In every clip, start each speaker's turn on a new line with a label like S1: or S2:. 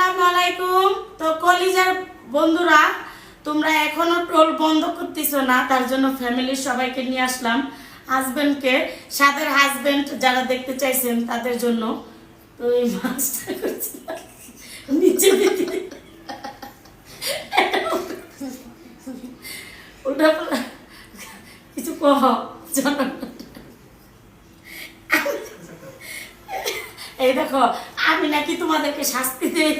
S1: আসসালামু আলাইকুম। তো কলিজার বন্ধুরা, তোমরা এখনো ট্রোল বন্ধ করতেছো না, তার জন্য ফ্যামিলির সবাইকে নিয়ে আসলাম। হাজবেন্ডকে, সাদের হাজবেন্ড যারা দেখতে চাইছেন তাদের জন্য। তো এই মাছটা করছি নিচে দিতে উল্টা পাল্টা কিছু কহ জানো। এই দেখো, আমি নাকি তোমাদেরকে শাস্তি দেই।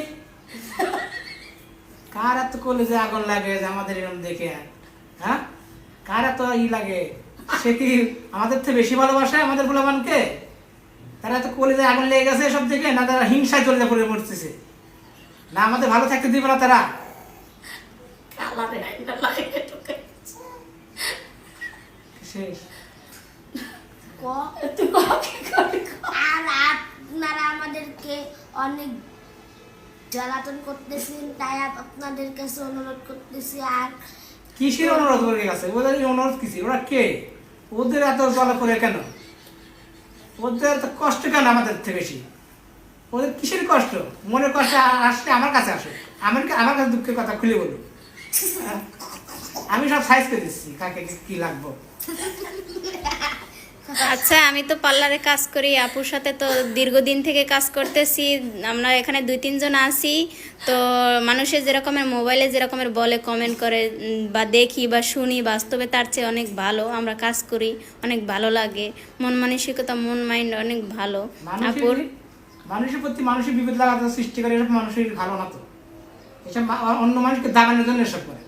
S2: কার এত কলেজে আগুন লাগে যে আমাদের এরকম দেখে? হ্যাঁ, কার এত লাগে? সে কি আমাদের থেকে বেশি ভালোবাসে আমাদের ফুলাবানকে? তারা এত কলেজে আগুন লেগে গেছে এসব দেখে, না তারা হিংসায় চলে পড়ে মরতেছে, না আমাদের ভালো থাকতে দিবে না তারা?
S1: কালারে আইনা লাগে ঢুকে
S2: শেষ।
S1: তুই কহ কি করবি?
S3: আর আপনারা আমাদেরকে অনেক জ্বালাতন করতেছেন, তাই আপনাদের কাছে অনুরোধ করতেছি। আর
S2: কিসের অনুরোধ করে গেছে? ওদের এই অনুরোধ কিসে? ওরা কে? ওদের এত জ্বালা করে কেন? ওদের এত কষ্ট কেন আমাদের থেকে বেশি? ওদের কিসের কষ্ট? মনের কষ্ট আসলে আমার কাছে আসো, আমার কাছে দুঃখের কথা খুলে বলো। আমি সব সাইজ করে দিচ্ছি কাকে কি লাগবো।
S4: আচ্ছা, আমি তো পার্লারে কাজ করি, আপুর সাথে তো দীর্ঘদিন থেকে কাজ করতেছি। আমরা এখানে 2-3 জন আছি। তো মানুষের যেরকমের মোবাইলে যেরকমের বলে, কমেন্ট করে বা দেখি বা শুনি, বাস্তবে তার চেয়ে অনেক ভালো। আমরা কাজ করি, অনেক ভালো লাগে, মন মানসিকতা, মন মাইন্ড অনেক ভালো। আপুর
S2: মানুষের প্রতি মানুষের বিভেদ লাগাতে সৃষ্টি করে, এসব মানুষের ভালো না তো। এসব অন্য মানুষকে দাবানোর জন্য এসব করে,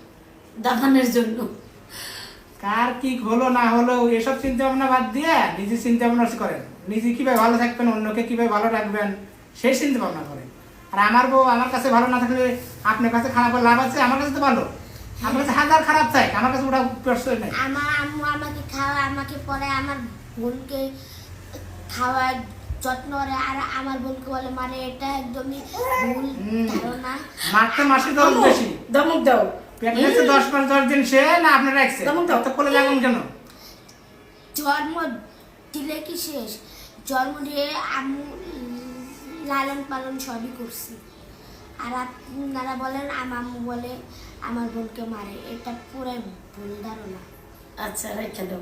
S1: দাফানের জন্য।
S2: কার কি হলো না হলো এসব চিন্তা ভাবনা বাদ দিয়ে নিজে চিন্তা ভাবনা করেন, নিজে কিভাবে ভালো থাকবেন, অন্যকে কিভাবে ভালো রাখবেন সেই চিন্তা ভাবনা করেন। আর আমার বউ আমার কাছে ভালো না থাকলে আপনার কাছে খারাপ হলে লাভ আছে? আমার কাছে তো ভালো, আমার কাছে হাজার খারাপ চাই, আমার কাছে ওটা প্রশ্রয় নেই।
S3: আমার আম্মু আমাকে খাওয়ায়, আমাকে পরে আমার বোনকে খাওয়ায়, যত্ন করে। আর আমার বোনকে বলে মানে এটা একদমই ভুল ধারণা।
S2: মারতে মাসে 10 বেশি,
S1: ধমক দাও।
S2: প্রেগনেন্সি 10 মাস 10 দিন সে না আপনার রাখছে, তো কোলে লাগুন কেন?
S3: জন্ম দিলে কি শেষ? জন্ম দিয়ে আম্মু লালন পালন সবই করছি। আর আপনারা বলেন আমার আম্মু বলে আমার বোনকে মারে, এটা পুরাই ভুল ধারণা।
S1: আচ্ছা, রেখে দাও।